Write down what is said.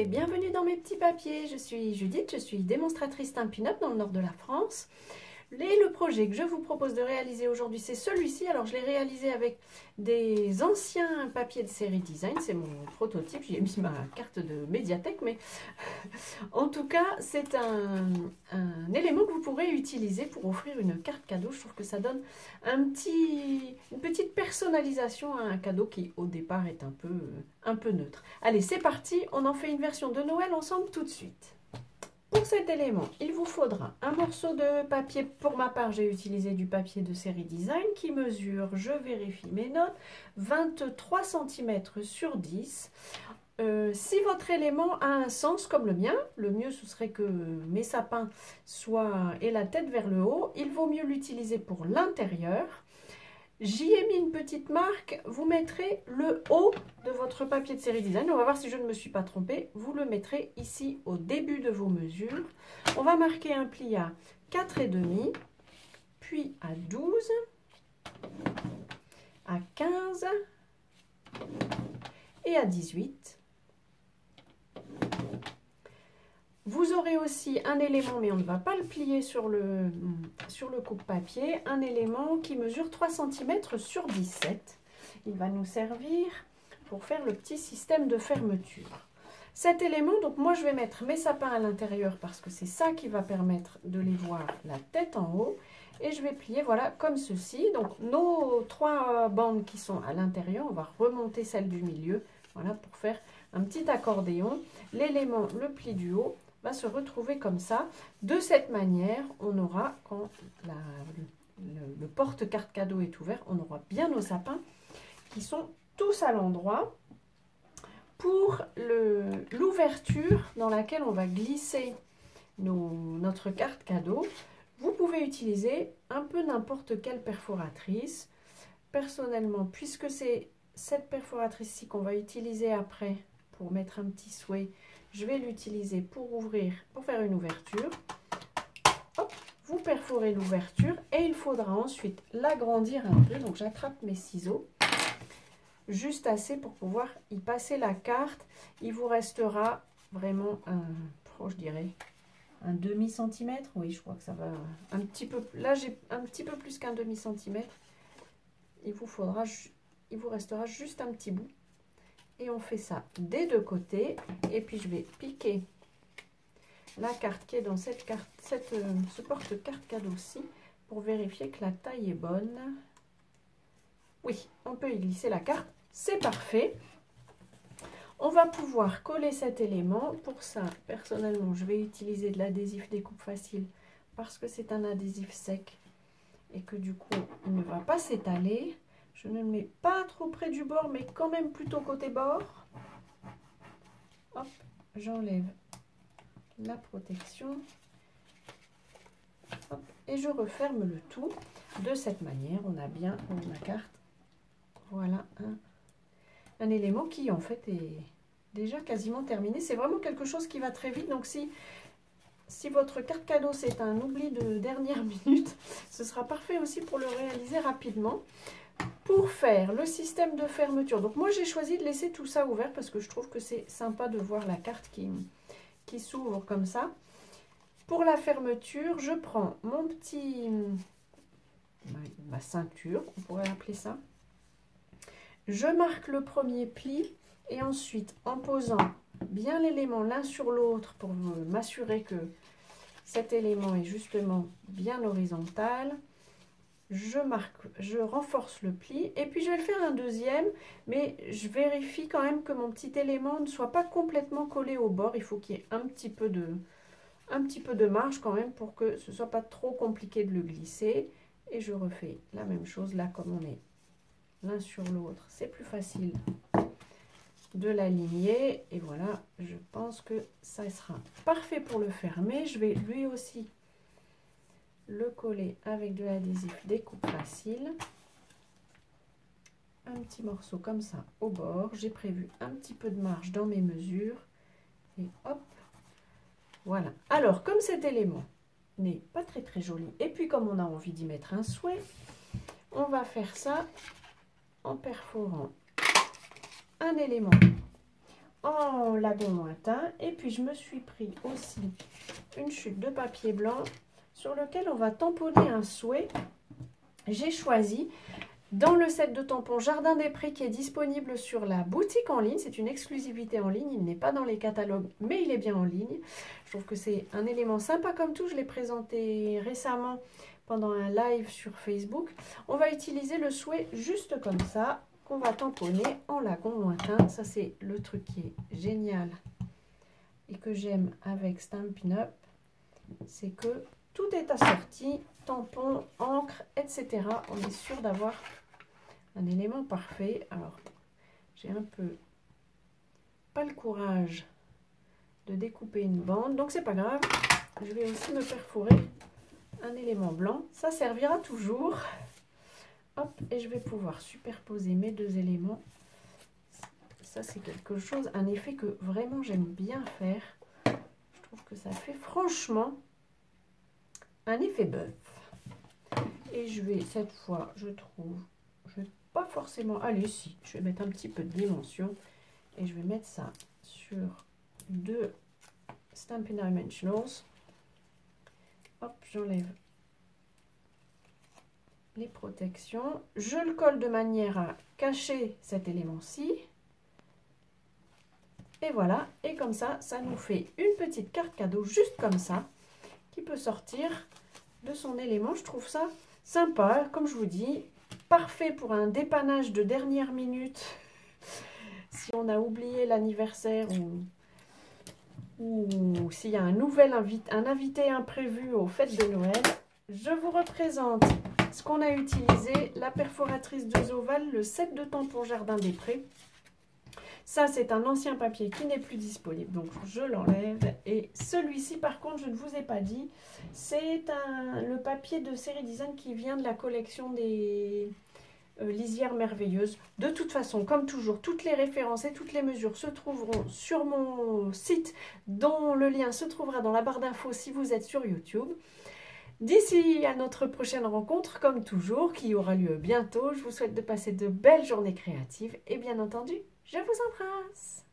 et bienvenue dans mes petits papiers. Je suis Judith, je suis démonstratrice Stampin' Up dans le nord de la France. Et le projet que je vous propose de réaliser aujourd'hui, c'est celui-ci. Alors, je l'ai réalisé avec des anciens papiers de série design. C'est mon prototype. J'y ai mis ma carte de médiathèque. Mais en tout cas, c'est un élément que vous pourrez utiliser pour offrir une carte cadeau. Je trouve que ça donne une petite personnalisation à un cadeau qui, au départ, est un peu neutre. Allez, c'est parti. On en fait une version de Noël ensemble tout de suite. Pour cet élément, il vous faudra un morceau de papier. Pour ma part, j'ai utilisé du papier de série design qui mesure, je vérifie mes notes, 23 cm sur 10. Si votre élément a un sens comme le mien, le mieux ce serait que mes sapins aient la tête vers le haut. Il vaut mieux l'utiliser pour l'intérieur. J'y ai mis une petite marque, vous mettrez le haut de votre papier de série design. On va voir si je ne me suis pas trompée. Vous le mettrez ici au début de vos mesures. On va marquer un pli à 4,5, puis à 12, à 15 et à 18. Vous aurez aussi un élément, mais on ne va pas le plier sur le coupe-papier, un élément qui mesure 3 cm sur 17. Il va nous servir pour faire le petit système de fermeture. Cet élément, donc moi je vais mettre mes sapins à l'intérieur parce que c'est ça qui va permettre de les voir la tête en haut. Et je vais plier, voilà, comme ceci. Donc nos 3 bandes qui sont à l'intérieur, on va remonter celle du milieu, voilà, pour faire un petit accordéon. L'élément, le pli du haut, va se retrouver comme ça. De cette manière, on aura, quand le porte-carte cadeau est ouvert, on aura bien nos sapins qui sont tous à l'endroit. Pour l'ouverture dans laquelle on va glisser notre carte cadeau, vous pouvez utiliser un peu n'importe quelle perforatrice. Personnellement, puisque c'est cette perforatrice-ci qu'on va utiliser après pour mettre un petit souhait, je vais l'utiliser pour ouvrir, pour faire une ouverture. Hop, vous perforez l'ouverture et il faudra ensuite l'agrandir un peu. Donc j'attrape mes ciseaux, juste assez pour pouvoir y passer la carte. Il vous restera vraiment je dirais, un demi-centimètre. Oui, je crois que ça va un petit peu. Là, j'ai un petit peu plus qu'un demi-centimètre. Il vous restera juste un petit bout. Et on fait ça des deux côtés. Et puis, je vais piquer la carte qui est dans ce porte-carte cadeau-ci pour vérifier que la taille est bonne. Oui, on peut y glisser la carte. C'est parfait. On va pouvoir coller cet élément. Pour ça, personnellement, je vais utiliser de l'adhésif découpe facile parce que c'est un adhésif sec et que du coup, il ne va pas s'étaler. Je ne le mets pas trop près du bord, mais quand même plutôt côté bord. Hop, j'enlève la protection. Hop, et je referme le tout. De cette manière, on a bien ma carte. Voilà un élément qui en fait est déjà quasiment terminé. C'est vraiment quelque chose qui va très vite. Donc si votre carte cadeau c'est un oubli de dernière minute, ce sera parfait aussi pour le réaliser rapidement. Pour faire le système de fermeture, donc moi j'ai choisi de laisser tout ça ouvert parce que je trouve que c'est sympa de voir la carte qui s'ouvre comme ça. Pour la fermeture, je prends ma ceinture, on pourrait appeler ça. Je marque le premier pli et ensuite en posant bien l'élément l'un sur l'autre pour m'assurer que cet élément est justement bien horizontal. Je renforce le pli et puis je vais le faire un deuxième, mais je vérifie quand même que mon petit élément ne soit pas complètement collé au bord. Il faut qu'il y ait un petit peu de marge quand même pour que ce ne soit pas trop compliqué de le glisser. Et je refais la même chose là, comme on est l'un sur l'autre, c'est plus facile de l'aligner. Et voilà, je pense que ça sera parfait pour le fermer. Je vais lui aussi le coller avec de l'adhésif découpe facile. Un petit morceau comme ça au bord. J'ai prévu un petit peu de marge dans mes mesures. Et hop, voilà. Alors, comme cet élément n'est pas très joli, et puis comme on a envie d'y mettre un souhait, on va faire ça en perforant un élément en lagon lointain. Et puis je me suis pris aussi une chute de papier blanc sur lequel on va tamponner un souhait. J'ai choisi dans le set de tampons Jardin des Prés qui est disponible sur la boutique en ligne. C'est une exclusivité en ligne, il n'est pas dans les catalogues mais il est bien en ligne. Je trouve que c'est un élément sympa comme tout, je l'ai présenté récemment pendant un live sur Facebook. On va utiliser le souhait juste comme ça, qu'on va tamponner en lagon lointain. Ça c'est le truc qui est génial et que j'aime avec Stampin' Up, c'est que tout est assorti, tampon, encre, etc. On est sûr d'avoir un élément parfait. Alors, j'ai un peu pas le courage de découper une bande, donc c'est pas grave. Je vais aussi me perforer un élément blanc, ça servira toujours. Hop, et je vais pouvoir superposer mes deux éléments. Ça c'est quelque chose, un effet que vraiment j'aime bien faire. Je trouve que ça fait franchement un effet bœuf. Et je vais cette fois, je trouve, je vais pas forcément, allez si, je vais mettre un petit peu de dimension et je vais mettre ça sur deux Stampin' Dimensionals. Hop, j'enlève les protections. Je le colle de manière à cacher cet élément-ci. Et voilà, et comme ça, ça nous fait une petite carte cadeau juste comme ça, qui peut sortir de son élément. Je trouve ça sympa, comme je vous dis, parfait pour un dépannage de dernière minute. Si on a oublié l'anniversaire ou s'il y a un nouvel invité imprévu aux fêtes de Noël, je vous représente ce qu'on a utilisé, la perforatrice 2 ovales, le set de tampons Jardin des Prés. Ça, c'est un ancien papier qui n'est plus disponible, donc je l'enlève. Et celui-ci, par contre, je ne vous ai pas dit, c'est le papier de série design qui vient de la collection des lisières merveilleuses. De toute façon, comme toujours, toutes les références et toutes les mesures se trouveront sur mon site, dont le lien se trouvera dans la barre d'infos si vous êtes sur YouTube. D'ici à notre prochaine rencontre, comme toujours, qui aura lieu bientôt, je vous souhaite de passer de belles journées créatives et bien entendu, je vous embrasse.